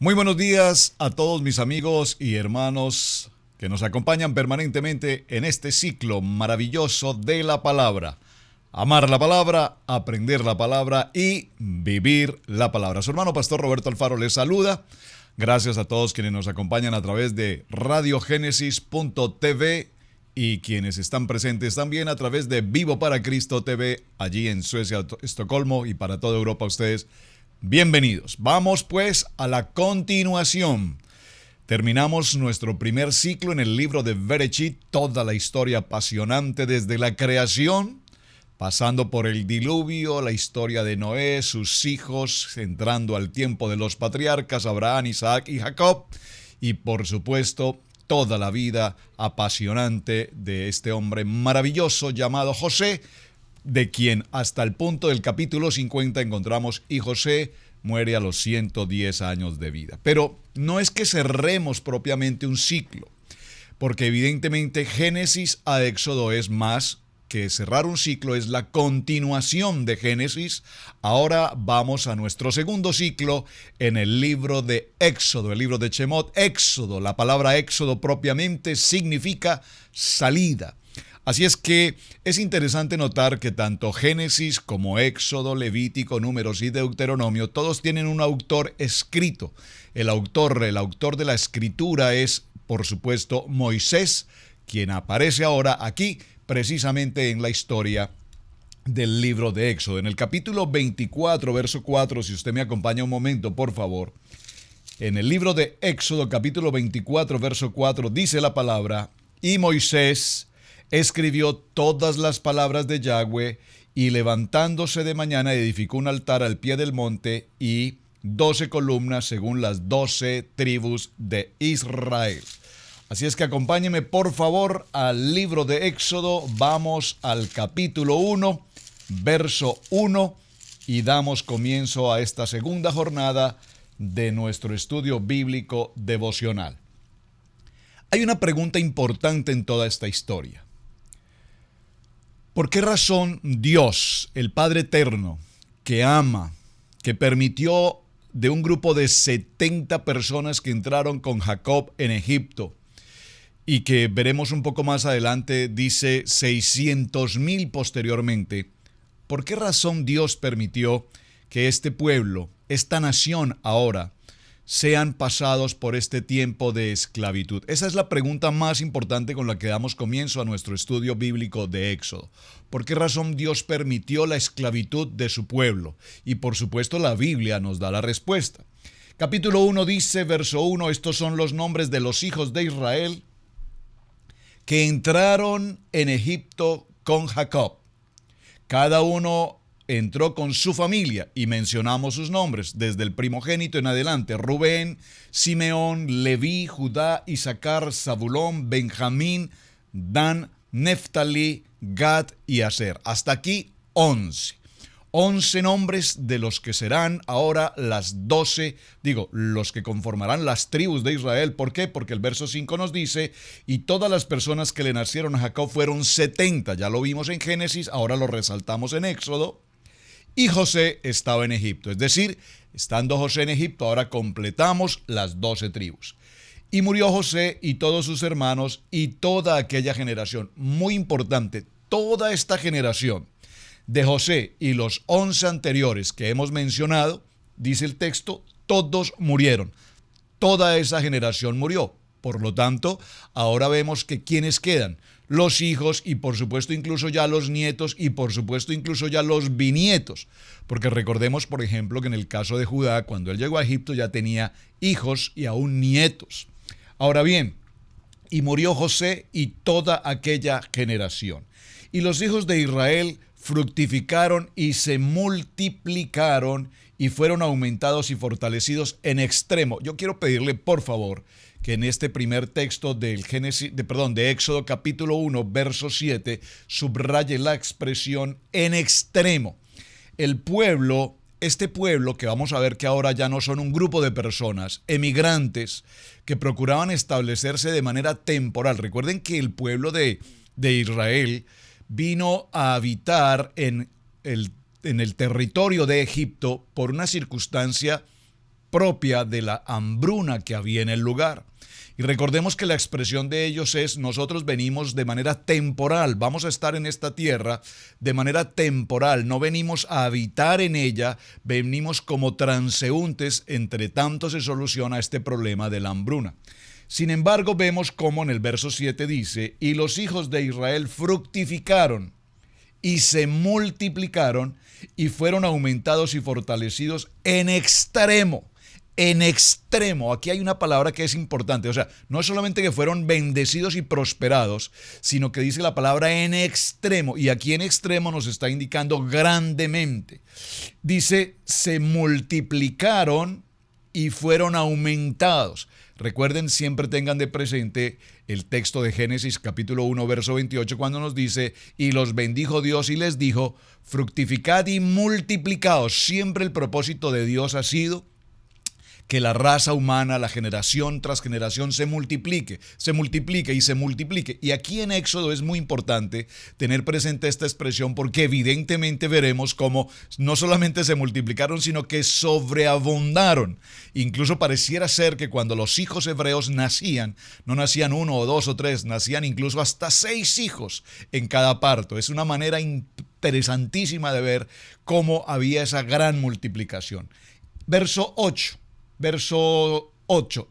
Muy buenos días a todos mis amigos y hermanos que nos acompañan permanentemente en este ciclo maravilloso de la palabra. Amar la palabra, aprender la palabra y vivir la palabra. Su hermano Pastor Roberto Alfaro les saluda. Gracias a todos quienes nos acompañan a través de radiogenesis.tv y quienes están presentes también a través de Vivo para Cristo TV, allí en Suecia, Estocolmo y para toda Europa. Ustedes bienvenidos. Vamos pues a la continuación. Terminamos nuestro primer ciclo en el libro de Bereshit, toda la historia apasionante desde la creación, pasando por el diluvio, la historia de Noé, sus hijos, entrando al tiempo de los patriarcas, Abraham, Isaac y Jacob, y por supuesto toda la vida apasionante de este hombre maravilloso llamado José, de quien hasta el punto del capítulo 50 encontramos, y José muere a los 110 años de vida. Pero no es que cerremos propiamente un ciclo, porque evidentemente Génesis a Éxodo es más que cerrar un ciclo, es la continuación de Génesis. Ahora vamos a nuestro segundo ciclo en el libro de Éxodo, el libro de Shemot. Éxodo, la palabra Éxodo propiamente significa salida. Así es que es interesante notar que tanto Génesis como Éxodo, Levítico, Números y Deuteronomio, todos tienen un autor escrito. El autor de la escritura es, por supuesto, Moisés, quien aparece ahora aquí precisamente en la historia del libro de Éxodo. En el capítulo 24, verso 4, si usted me acompaña un momento, por favor. En el libro de Éxodo, capítulo 24, verso 4, dice la palabra: y Moisés escribió todas las palabras de Yahweh, y levantándose de mañana edificó un altar al pie del monte y 12 columnas según las 12 tribus de Israel. Así es que acompáñeme por favor al libro de Éxodo. Vamos al capítulo 1, verso 1, y damos comienzo a esta segunda jornada de nuestro estudio bíblico devocional. Hay una pregunta importante en toda esta historia. ¿Por qué razón Dios, el Padre Eterno, que ama, que permitió de un grupo de 70 personas que entraron con Jacob en Egipto, y que veremos un poco más adelante, dice 600,000 posteriormente, ¿por qué razón Dios permitió que este pueblo, esta nación ahora, sean pasados por este tiempo de esclavitud? Esa es la pregunta más importante con la que damos comienzo a nuestro estudio bíblico de Éxodo. ¿Por qué razón Dios permitió la esclavitud de su pueblo? Y por supuesto la Biblia nos da la respuesta. Capítulo 1 dice, verso 1, estos son los nombres de los hijos de Israel que entraron en Egipto con Jacob. Cada uno entró con su familia y mencionamos sus nombres desde el primogénito en adelante: Rubén, Simeón, Leví, Judá, Isaacar, Zabulón, Benjamín, Dan, Neftalí, Gad y Aser. Hasta aquí 11 nombres de los que serán ahora los que conformarán las tribus de Israel. ¿Por qué? Porque el verso 5 nos dice, y todas las personas que le nacieron a Jacob fueron 70. Ya lo vimos en Génesis, ahora lo resaltamos en Éxodo. Y José estaba en Egipto. Es decir, estando José en Egipto, ahora completamos las 12 tribus. Y murió José y todos sus hermanos y toda aquella generación. Muy importante, toda esta generación de José y los 11 anteriores que hemos mencionado, dice el texto, todos murieron. Toda esa generación murió. Por lo tanto, ahora vemos que ¿quiénes quedan? Los hijos y por supuesto incluso ya los nietos y por supuesto incluso ya los bisnietos. Porque recordemos, por ejemplo, que en el caso de Judá, cuando él llegó a Egipto ya tenía hijos y aún nietos. Ahora bien, y murió José y toda aquella generación. Y los hijos de Israel fructificaron y se multiplicaron y fueron aumentados y fortalecidos en extremo. Yo quiero pedirle, por favor, que en este primer texto de Éxodo capítulo 1, verso 7, subraye la expresión en extremo. El pueblo, este pueblo que vamos a ver que ahora ya no son un grupo de personas, emigrantes, que procuraban establecerse de manera temporal. Recuerden que el pueblo de Israel vino a habitar en el territorio de Egipto por una circunstancia propia de la hambruna que había en el lugar. Y recordemos que la expresión de ellos es: nosotros venimos de manera temporal, vamos a estar en esta tierra de manera temporal, no venimos a habitar en ella, venimos como transeúntes, entre tanto se soluciona este problema de la hambruna. Sin embargo, vemos cómo en el verso 7 dice: y los hijos de Israel fructificaron y se multiplicaron y fueron aumentados y fortalecidos en extremo. En extremo, aquí hay una palabra que es importante, o sea, no es solamente que fueron bendecidos y prosperados, sino que dice la palabra en extremo, y aquí en extremo nos está indicando grandemente. Dice, se multiplicaron y fueron aumentados. Recuerden, siempre tengan de presente el texto de Génesis capítulo 1, verso 28, cuando nos dice: y los bendijo Dios y les dijo, fructificad y multiplicaos. Siempre el propósito de Dios ha sido que la raza humana, la generación tras generación, se multiplique y se multiplique. Y aquí en Éxodo es muy importante tener presente esta expresión, porque evidentemente veremos cómo no solamente se multiplicaron, sino que sobreabundaron. Incluso pareciera ser que cuando los hijos hebreos nacían, no nacían 1 o 2 o 3, nacían incluso hasta 6 hijos en cada parto. Es una manera interesantísima de ver cómo había esa gran multiplicación. Verso 8.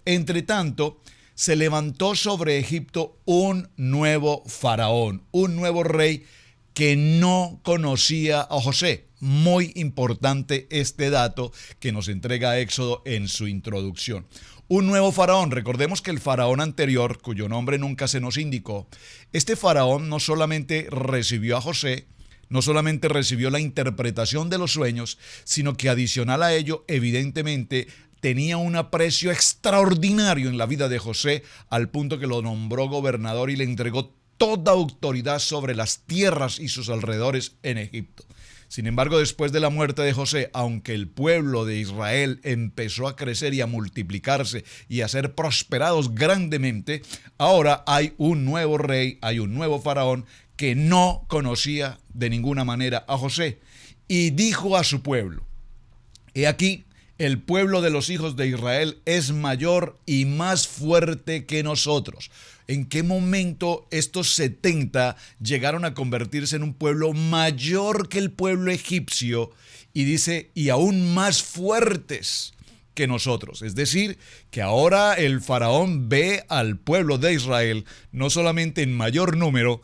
Entre tanto, se levantó sobre Egipto un nuevo faraón, un nuevo rey que no conocía a José. Muy importante este dato que nos entrega Éxodo en su introducción. Un nuevo faraón. Recordemos que el faraón anterior, cuyo nombre nunca se nos indicó, este faraón no solamente recibió a José, no solamente recibió la interpretación de los sueños, sino que adicional a ello, evidentemente, tenía un aprecio extraordinario en la vida de José, al punto que lo nombró gobernador y le entregó toda autoridad sobre las tierras y sus alrededores en Egipto. Sin embargo, después de la muerte de José, aunque el pueblo de Israel empezó a crecer y a multiplicarse y a ser prosperados grandemente, ahora hay un nuevo rey, hay un nuevo faraón que no conocía de ninguna manera a José, y dijo a su pueblo: he aquí, el pueblo de los hijos de Israel es mayor y más fuerte que nosotros. ¿En qué momento estos 70 llegaron a convertirse en un pueblo mayor que el pueblo egipcio? Y dice, y aún más fuertes que nosotros. Es decir, que ahora el faraón ve al pueblo de Israel no solamente en mayor número,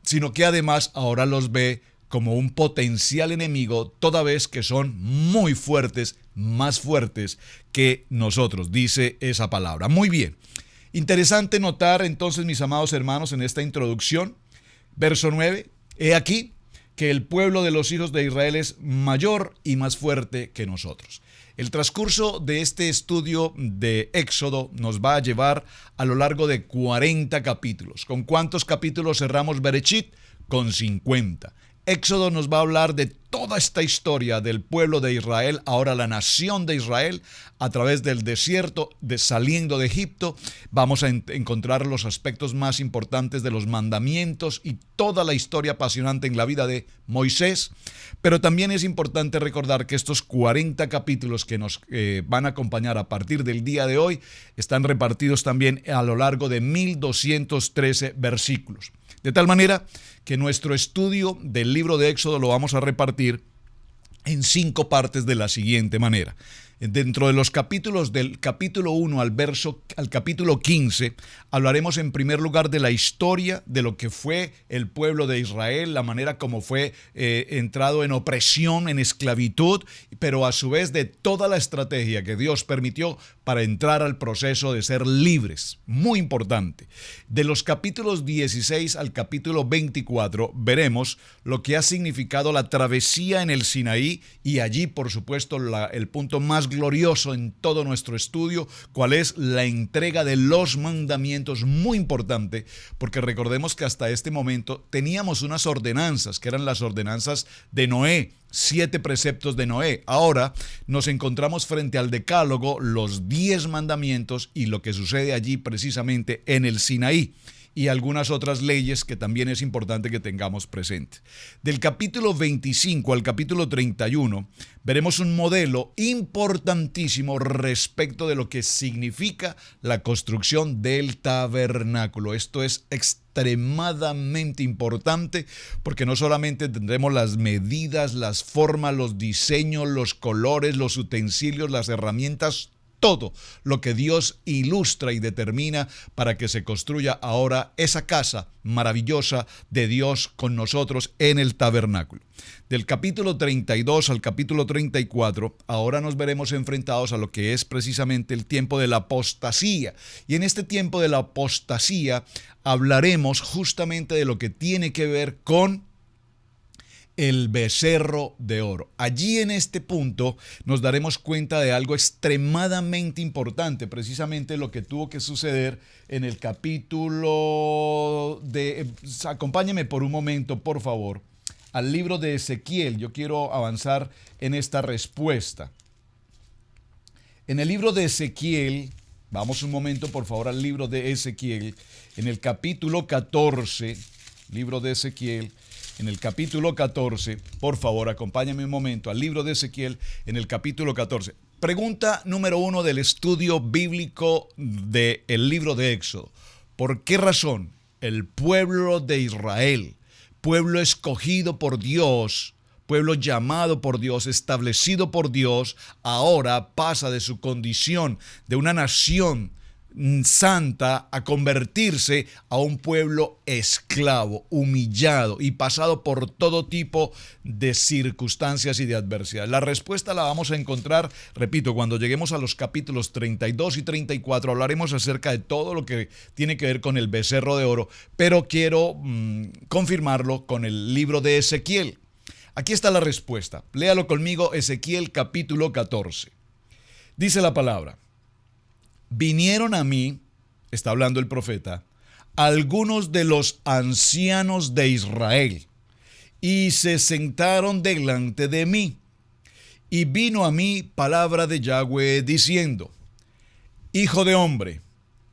sino que además ahora los ve como un potencial enemigo, toda vez que son muy fuertes, más fuertes que nosotros, dice esa palabra. Muy bien. Interesante notar entonces, mis amados hermanos, en esta introducción, verso 9, he aquí que el pueblo de los hijos de Israel es mayor y más fuerte que nosotros. El transcurso de este estudio de Éxodo nos va a llevar a lo largo de 40 capítulos. ¿Con cuántos capítulos cerramos Bereshit? Con 50. Éxodo nos va a hablar de toda esta historia del pueblo de Israel, ahora la nación de Israel, a través del desierto, saliendo de Egipto. Vamos a encontrar los aspectos más importantes de los mandamientos y toda la historia apasionante en la vida de Moisés. Pero también es importante recordar que estos 40 capítulos que nos van a acompañar a partir del día de hoy están repartidos también a lo largo de 1213 versículos. De tal manera que nuestro estudio del libro de Éxodo lo vamos a repartir en 5 partes de la siguiente manera. Dentro de los capítulos del capítulo 1 al capítulo 15, hablaremos en primer lugar de la historia de lo que fue el pueblo de Israel, la manera como fue entrado en opresión, en esclavitud, pero a su vez de toda la estrategia que Dios permitió para entrar al proceso de ser libres. Muy importante. De los capítulos 16 al capítulo 24 veremos lo que ha significado la travesía en el Sinaí, y allí, por supuesto, el punto más glorioso en todo nuestro estudio, cuál es la entrega de los mandamientos. Muy importante, porque recordemos que hasta este momento teníamos unas ordenanzas, que eran las ordenanzas de Noé, 7 preceptos de Noé. Ahora nos encontramos frente al Decálogo, los 10 mandamientos y lo que sucede allí precisamente en el Sinaí. y algunas otras leyes que también es importante que tengamos presente. Del capítulo 25 al capítulo 31 veremos un modelo importantísimo respecto de lo que significa la construcción del tabernáculo. Esto es extremadamente importante porque no solamente tendremos las medidas, las formas, los diseños, los colores, los utensilios, las herramientas, todo lo que Dios ilustra y determina para que se construya ahora esa casa maravillosa de Dios con nosotros en el tabernáculo. Del capítulo 32 al capítulo 34, ahora nos veremos enfrentados a lo que es precisamente el tiempo de la apostasía. Y en este tiempo de la apostasía hablaremos justamente de lo que tiene que ver con el becerro de oro. Allí en este punto nos daremos cuenta de algo extremadamente importante, precisamente lo que tuvo que suceder en el capítulo de... Acompáñeme por un momento, por favor, al libro de Ezequiel. Yo quiero avanzar en esta respuesta. En el libro de Ezequiel, vamos un momento por favor al libro de Ezequiel, en el capítulo 14, libro de Ezequiel, en el capítulo 14, por favor, acompáñame un momento al libro de Ezequiel, en el capítulo 14. Pregunta número 1 del estudio bíblico del libro de Éxodo. ¿Por qué razón el pueblo de Israel, pueblo escogido por Dios, pueblo llamado por Dios, establecido por Dios, ahora pasa de su condición de una nación santa a convertirse a un pueblo esclavo, humillado y pasado por todo tipo de circunstancias y de adversidades? La respuesta la vamos a encontrar, repito, cuando lleguemos a los capítulos 32 y 34, hablaremos acerca de todo lo que tiene que ver con el becerro de oro, pero quiero confirmarlo con el libro de Ezequiel. Aquí está la respuesta. Léalo conmigo, Ezequiel capítulo 14. Dice la palabra: vinieron a mí, está hablando el profeta, algunos de los ancianos de Israel, y se sentaron delante de mí. Y vino a mí palabra de Yahweh diciendo: hijo de hombre,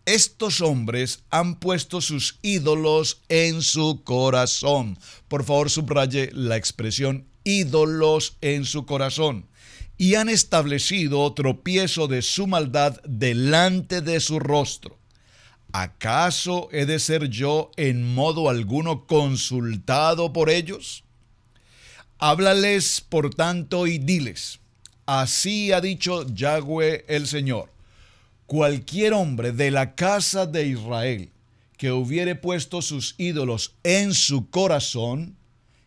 estos hombres han puesto sus ídolos en su corazón. Por favor, subraye la expresión ídolos en su corazón. Y han establecido tropiezo de su maldad delante de su rostro. ¿Acaso he de ser yo en modo alguno consultado por ellos? Háblales, por tanto, y diles: así ha dicho Yahweh el Señor: cualquier hombre de la casa de Israel que hubiere puesto sus ídolos en su corazón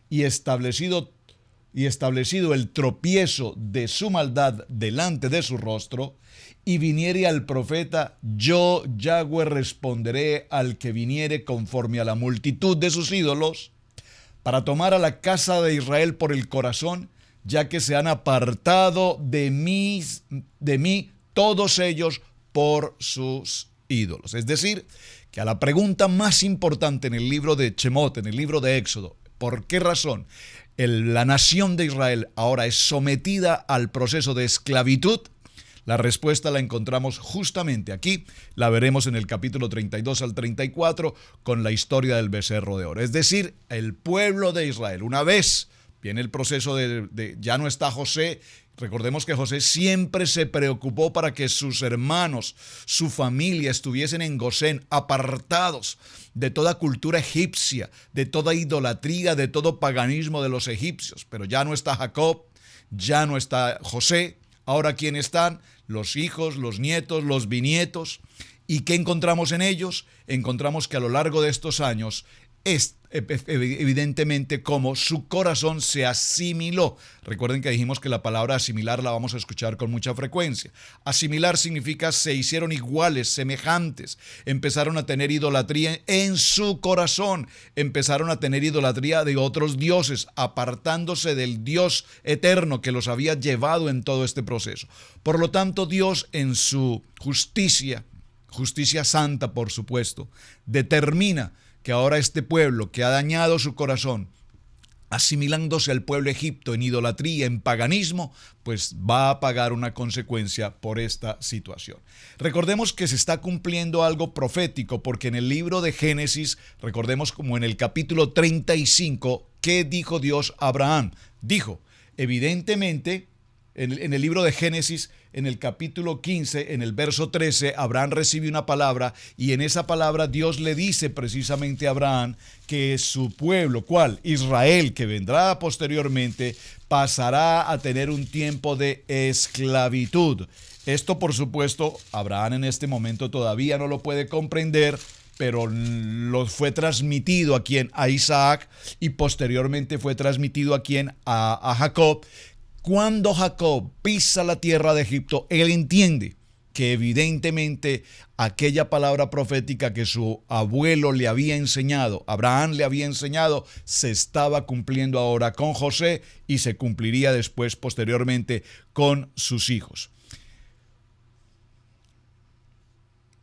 y establecido el tropiezo de su maldad delante de su rostro, y viniere al profeta, yo, Yahweh, responderé al que viniere conforme a la multitud de sus ídolos, para tomar a la casa de Israel por el corazón, ya que se han apartado de mí todos ellos por sus ídolos. Es decir, que a la pregunta más importante en el libro de Shemot, en el libro de Éxodo, ¿por qué razón la nación de Israel ahora es sometida al proceso de esclavitud? La respuesta la encontramos justamente aquí, la veremos en el capítulo 32 al 34 con la historia del becerro de oro. Es decir, el pueblo de Israel, una vez viene el proceso de ya no está José. Recordemos que José siempre se preocupó para que sus hermanos, su familia estuviesen en Gosén, apartados de toda cultura egipcia, de toda idolatría, de todo paganismo de los egipcios. Pero ya no está Jacob, ya no está José. Ahora, ¿quién están? Los hijos, los nietos, los bisnietos. ¿Y qué encontramos en ellos? Encontramos que a lo largo de estos años es evidentemente como su corazón se asimiló. Recuerden que dijimos que la palabra asimilar la vamos a escuchar con mucha frecuencia. Asimilar significa se hicieron iguales, semejantes. Empezaron a tener idolatría en su corazón. Empezaron a tener idolatría de otros dioses, apartándose del Dios eterno que los había llevado en todo este proceso. Por lo tanto, Dios en su justicia santa, por supuesto, determina que ahora este pueblo que ha dañado su corazón asimilándose al pueblo egipto en idolatría, en paganismo, pues va a pagar una consecuencia por esta situación. Recordemos que se está cumpliendo algo profético, porque en el libro de Génesis, recordemos como en el capítulo 35, ¿qué dijo Dios a Abraham? Dijo, evidentemente, en el libro de Génesis, en el capítulo 15, en el verso 13, Abraham recibe una palabra y en esa palabra Dios le dice precisamente a Abraham que su pueblo, ¿cuál? Israel, que vendrá posteriormente, pasará a tener un tiempo de esclavitud. Esto, por supuesto, Abraham en este momento todavía no lo puede comprender, pero lo fue transmitido a quien, a Isaac, y posteriormente fue transmitido a quien, a Jacob. Cuando Jacob pisa la tierra de Egipto, él entiende que evidentemente aquella palabra profética que su abuelo le había enseñado, Abraham le había enseñado, se estaba cumpliendo ahora con José y se cumpliría después, posteriormente, con sus hijos.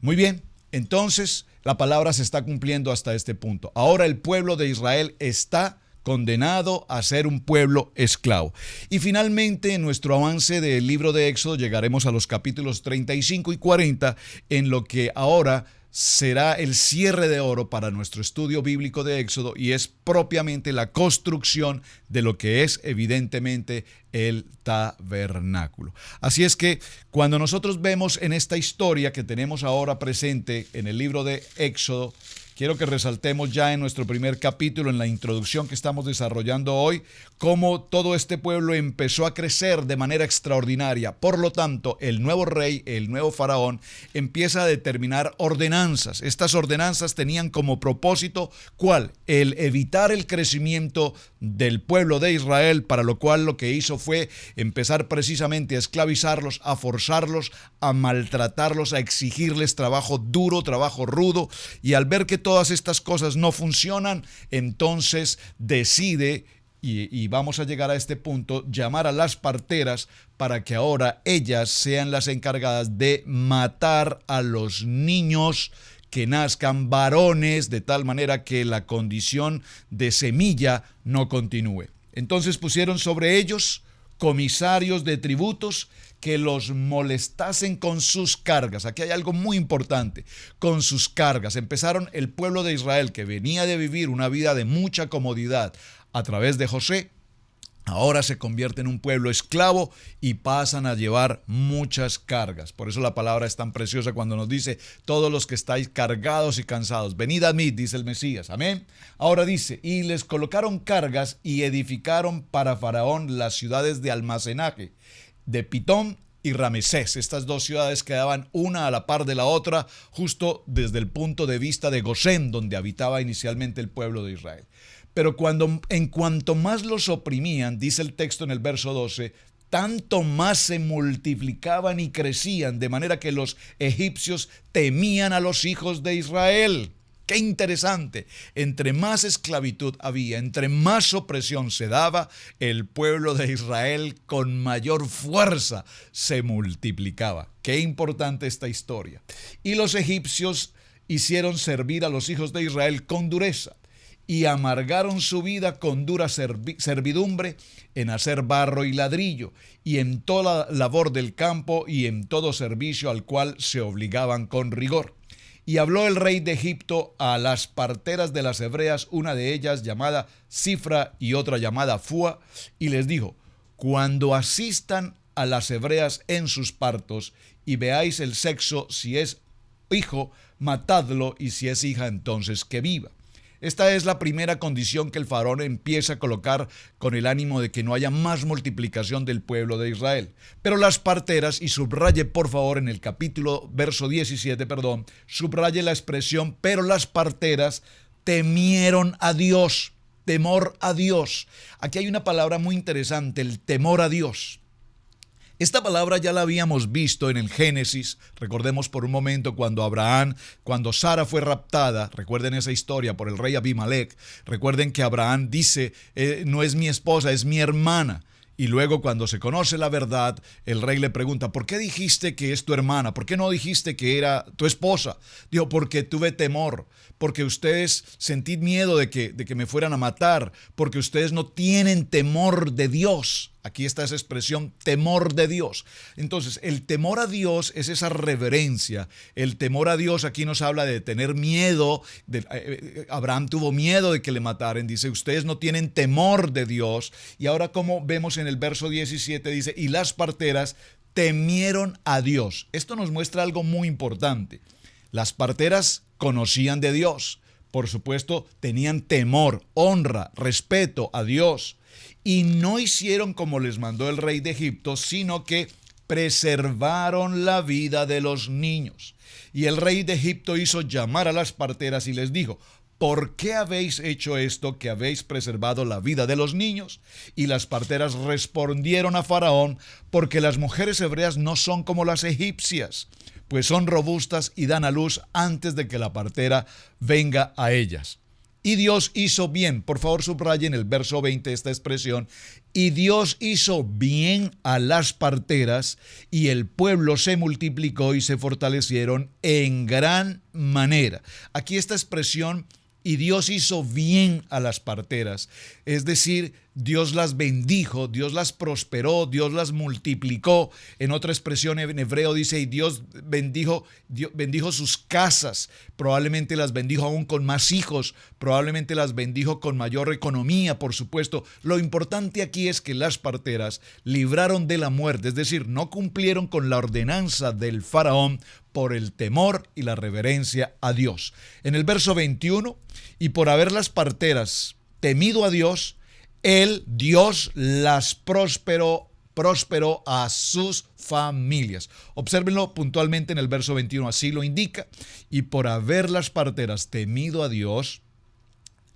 Muy bien, entonces la palabra se está cumpliendo hasta este punto. Ahora el pueblo de Israel está condenado a ser un pueblo esclavo. Y finalmente, en nuestro avance del libro de Éxodo, llegaremos a los capítulos 35 y 40, en lo que ahora será el cierre de oro para nuestro estudio bíblico de Éxodo, y es propiamente la construcción de lo que es evidentemente el tabernáculo. Así es que cuando nosotros vemos en esta historia que tenemos ahora presente en el libro de Éxodo, quiero que resaltemos ya en nuestro primer capítulo, en la introducción que estamos desarrollando hoy, cómo todo este pueblo empezó a crecer de manera extraordinaria. Por lo tanto, el nuevo rey, el nuevo faraón, empieza a determinar ordenanzas. Estas ordenanzas tenían como propósito, ¿cuál? El evitar el crecimiento del pueblo de Israel, para lo cual lo que hizo fue empezar precisamente a esclavizarlos, a forzarlos, a maltratarlos, a exigirles trabajo duro, trabajo rudo, y al ver que todas estas cosas no funcionan, entonces decide, y vamos a llegar a este punto, llamar a las parteras para que ahora ellas sean las encargadas de matar a los niños que nazcan varones, de tal manera que la condición de semilla no continúe. Entonces pusieron sobre ellos comisarios de tributos que los molestasen con sus cargas. Aquí hay algo muy importante, con sus cargas. Empezaron el pueblo de Israel, que venía de vivir una vida de mucha comodidad a través de José, ahora se convierte en un pueblo esclavo y pasan a llevar muchas cargas. Por eso la palabra es tan preciosa cuando nos dice, todos los que estáis cargados y cansados, venid a mí, dice el Mesías. Amén. Ahora dice, y les colocaron cargas y edificaron para Faraón las ciudades de almacenaje de Pitón y Ramesés. Estas dos ciudades quedaban una a la par de la otra, justo desde el punto de vista de Gosén, donde habitaba inicialmente el pueblo de Israel. Pero en cuanto más los oprimían, dice el texto en el verso 12, tanto más se multiplicaban y crecían, de manera que los egipcios temían a los hijos de Israel. ¡Qué interesante! Entre más esclavitud había, entre más opresión se daba, el pueblo de Israel con mayor fuerza se multiplicaba. ¡Qué importante esta historia! Y los egipcios hicieron servir a los hijos de Israel con dureza, y amargaron su vida con dura servidumbre en hacer barro y ladrillo, y en toda labor del campo y en todo servicio al cual se obligaban con rigor. Y habló el rey de Egipto a las parteras de las hebreas, una de ellas llamada Cifra y otra llamada Fua, y les dijo, cuando asistan a las hebreas en sus partos y veáis el sexo, si es hijo, matadlo, y si es hija, entonces que viva. Esta es la primera condición que el faraón empieza a colocar con el ánimo de que no haya más multiplicación del pueblo de Israel. Pero las parteras, y subraye por favor en el capítulo, verso 17, subraye la expresión, pero las parteras temieron a Dios, temor a Dios. Aquí hay una palabra muy interesante, el temor a Dios. Esta palabra ya la habíamos visto en el Génesis. Recordemos por un momento cuando Sara fue raptada, recuerden esa historia, por el rey Abimelech. Recuerden que Abraham dice, no es mi esposa, es mi hermana. Y luego cuando se conoce la verdad, el rey le pregunta, ¿por qué dijiste que es tu hermana? ¿Por qué no dijiste que era tu esposa? Dijo, porque tuve temor, porque ustedes sentí miedo de que me fueran a matar, porque ustedes no tienen temor de Dios. Aquí está esa expresión, temor de Dios. Entonces, el temor a Dios es esa reverencia. El temor a Dios aquí nos habla de tener miedo. Abraham tuvo miedo de que le mataran. Dice, ustedes no tienen temor de Dios. Y ahora, como vemos en el verso 17, dice, y las parteras temieron a Dios. Esto nos muestra algo muy importante. Las parteras conocían de Dios. Por supuesto, tenían temor, honra, respeto a Dios. Y no hicieron como les mandó el rey de Egipto, sino que preservaron la vida de los niños. Y el rey de Egipto hizo llamar a las parteras y les dijo, ¿por qué habéis hecho esto, que habéis preservado la vida de los niños? Y las parteras respondieron a Faraón, porque las mujeres hebreas no son como las egipcias, pues son robustas y dan a luz antes de que la partera venga a ellas. Y Dios hizo bien. Por favor, subrayen el verso 20 esta expresión. Y Dios hizo bien a las parteras, y el pueblo se multiplicó y se fortalecieron en gran manera. Aquí esta expresión, y Dios hizo bien a las parteras, es decir, Dios las bendijo, Dios las prosperó, Dios las multiplicó. En otra expresión en hebreo dice, y Dios bendijo sus casas, probablemente las bendijo aún con más hijos, probablemente las bendijo con mayor economía, por supuesto. Lo importante aquí es que las parteras libraron de la muerte, es decir, no cumplieron con la ordenanza del faraón por el temor y la reverencia a Dios. En el verso 21, y por haber las parteras temido a Dios, Dios las prosperó a sus familias. Obsérvenlo puntualmente en el verso 21, así lo indica. Y por haber las parteras temido a Dios,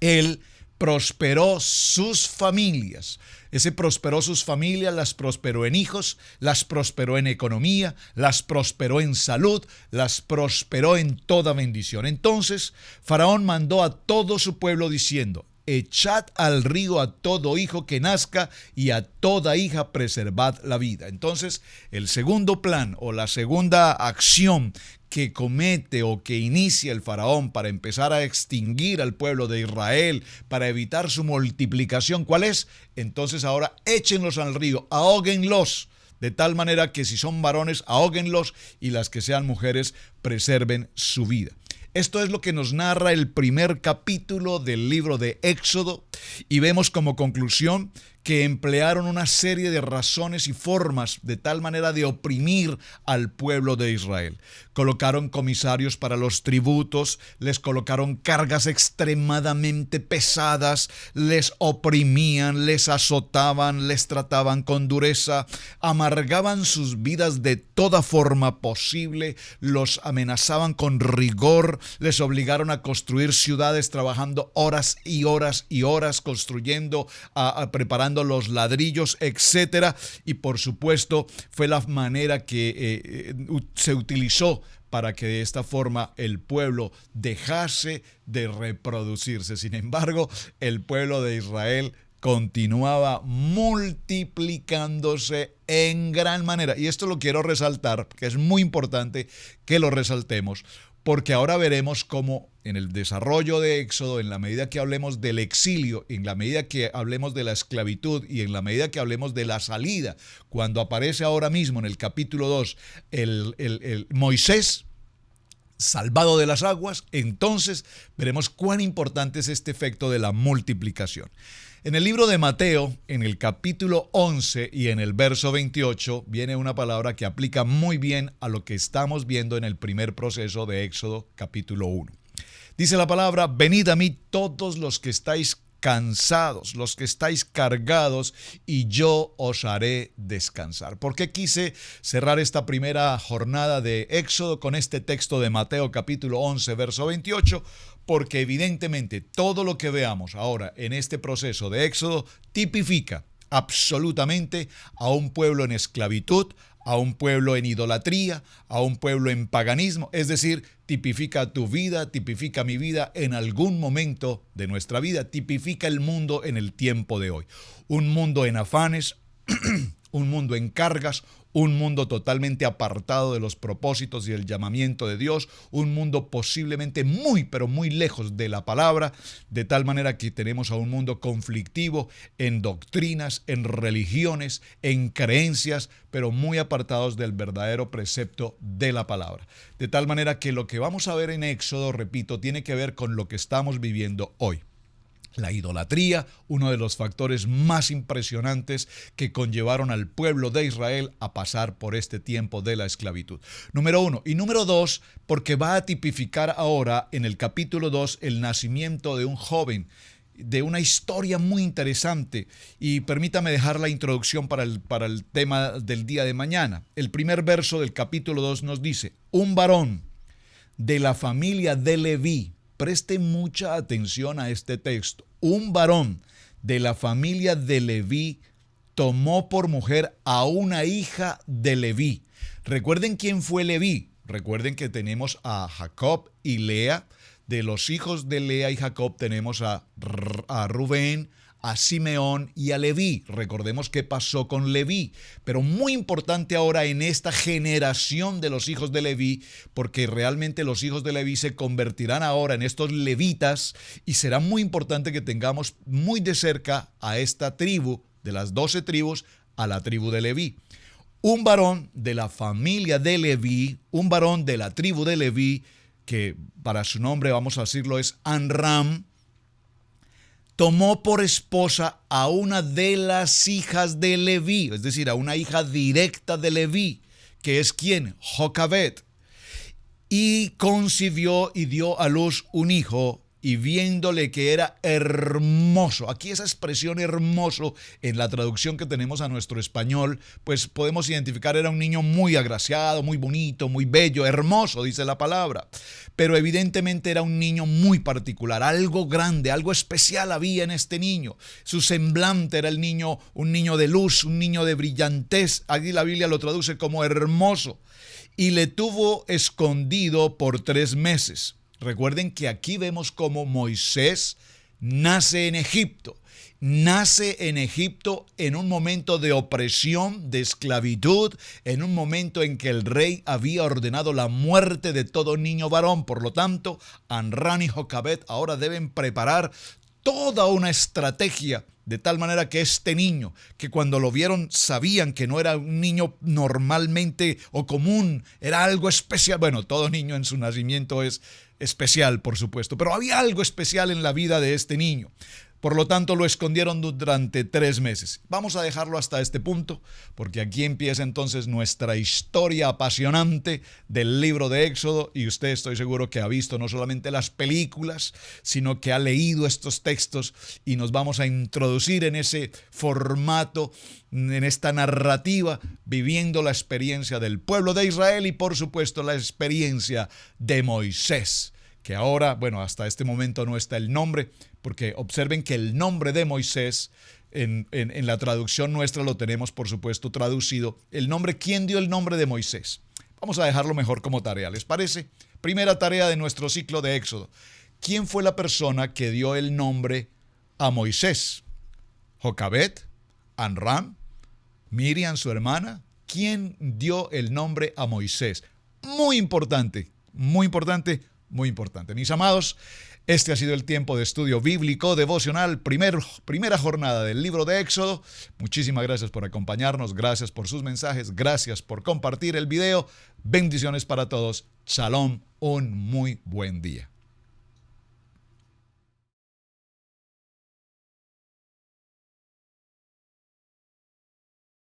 Él prosperó sus familias. Ese prosperó sus familias, las prosperó en hijos, las prosperó en economía, las prosperó en salud, las prosperó en toda bendición. Entonces, Faraón mandó a todo su pueblo diciendo, echad al río a todo hijo que nazca y a toda hija preservad la vida. Entonces, el segundo plan o la segunda acción que comete o que inicia el faraón para empezar a extinguir al pueblo de Israel, para evitar su multiplicación, ¿cuál es? Entonces ahora échenlos al río, ahóguenlos, de tal manera que si son varones, ahóguenlos, y las que sean mujeres, preserven su vida. Esto es lo que nos narra el primer capítulo del libro de Éxodo, y vemos como conclusión que emplearon una serie de razones y formas de tal manera de oprimir al pueblo de Israel. Colocaron comisarios para los tributos, les colocaron cargas extremadamente pesadas, les oprimían, les azotaban, les trataban con dureza, amargaban sus vidas de toda forma posible, los amenazaban con rigor, les obligaron a construir ciudades trabajando horas y horas y horas construyendo, preparando los ladrillos, etcétera. Y por supuesto fue la manera que se utilizó para que de esta forma el pueblo dejase de reproducirse. Sin embargo, el pueblo de Israel continuaba multiplicándose en gran manera. Y esto lo quiero resaltar, porque es muy importante que lo resaltemos, porque ahora veremos cómo en el desarrollo de Éxodo, en la medida que hablemos del exilio, en la medida que hablemos de la esclavitud y en la medida que hablemos de la salida, cuando aparece ahora mismo en el capítulo 2 el Moisés salvado de las aguas, entonces veremos cuán importante es este efecto de la multiplicación. En el libro de Mateo, en el capítulo 11 y en el verso 28, viene una palabra que aplica muy bien a lo que estamos viendo en el primer proceso de Éxodo, capítulo 1. Dice la palabra, venid a mí todos los que estáis cansados, los que estáis cargados, y yo os haré descansar. ¿Por qué quise cerrar esta primera jornada de Éxodo con este texto de Mateo capítulo 11, verso 28? Porque evidentemente todo lo que veamos ahora en este proceso de Éxodo tipifica absolutamente a un pueblo en esclavitud, a un pueblo en idolatría, a un pueblo en paganismo, es decir, tipifica tu vida, tipifica mi vida en algún momento de nuestra vida, tipifica el mundo en el tiempo de hoy. Un mundo en afanes, un mundo en cargas, un mundo totalmente apartado de los propósitos y el llamamiento de Dios, un mundo posiblemente muy, pero muy lejos de la palabra, de tal manera que tenemos a un mundo conflictivo en doctrinas, en religiones, en creencias, pero muy apartados del verdadero precepto de la palabra. De tal manera que lo que vamos a ver en Éxodo, repito, tiene que ver con lo que estamos viviendo hoy. La idolatría, uno de los factores más impresionantes que conllevaron al pueblo de Israel a pasar por este tiempo de la esclavitud. Número uno. Y número dos, porque va a tipificar ahora en el capítulo 2 el nacimiento de un joven, de una historia muy interesante. Y permítame dejar la introducción para el tema del día de mañana. El primer verso del capítulo 2 nos dice: un varón de la familia de Leví. Preste mucha atención a este texto. Un varón de la familia de Leví tomó por mujer a una hija de Leví. Recuerden quién fue Leví. Recuerden que tenemos a Jacob y Lea. De los hijos de Lea y Jacob tenemos a Rubén, a Simeón y a Leví. Recordemos qué pasó con Leví, pero muy importante ahora en esta generación de los hijos de Leví, porque realmente los hijos de Leví se convertirán ahora en estos levitas y será muy importante que tengamos muy de cerca a esta tribu, de las 12 tribus, a la tribu de Leví. Un varón de la familia de Leví, un varón de la tribu de Leví, que para su nombre vamos a decirlo es Amram, tomó por esposa a una de las hijas de Leví, es decir, a una hija directa de Leví, que es ¿quién? Jocabet. Y concibió y dio a luz un hijo, y viéndole que era hermoso. Aquí esa expresión hermoso, en la traducción que tenemos a nuestro español, pues podemos identificar, era un niño muy agraciado, muy bonito, muy bello, hermoso, dice la palabra. Pero evidentemente era un niño muy particular, algo grande, algo especial había en este niño. Su semblante era un niño de luz, un niño de brillantez. Aquí la Biblia lo traduce como hermoso. Y le tuvo escondido por 3 meses. Recuerden que aquí vemos cómo Moisés nace en Egipto. Nace en Egipto en un momento de opresión, de esclavitud, en un momento en que el rey había ordenado la muerte de todo niño varón. Por lo tanto, Amram y Jocabet ahora deben preparar toda una estrategia, de tal manera que este niño, que cuando lo vieron sabían que no era un niño normalmente o común, era algo especial. Bueno, todo niño en su nacimiento es especial, por supuesto, pero había algo especial en la vida de este niño. Por lo tanto, lo escondieron durante 3 meses. Vamos a dejarlo hasta este punto, porque aquí empieza entonces nuestra historia apasionante del libro de Éxodo, y usted, estoy seguro que ha visto no solamente las películas, sino que ha leído estos textos, y nos vamos a introducir en ese formato, en esta narrativa, viviendo la experiencia del pueblo de Israel y, por supuesto, la experiencia de Moisés, que ahora, bueno, hasta este momento no está el nombre, porque observen que el nombre de Moisés en la traducción nuestra lo tenemos, por supuesto, traducido. El nombre, ¿quién dio el nombre de Moisés? Vamos a dejarlo mejor como tarea, ¿les parece? Primera tarea de nuestro ciclo de Éxodo. ¿Quién fue la persona que dio el nombre a Moisés? ¿Jocabet? ¿Amram? ¿Miriam, su hermana? ¿Quién dio el nombre a Moisés? Muy importante, muy importante, muy importante. Mis amados, este ha sido el tiempo de estudio bíblico devocional, primera jornada del libro de Éxodo. Muchísimas gracias por acompañarnos, gracias por sus mensajes, gracias por compartir el video. Bendiciones para todos. Shalom, un muy buen día.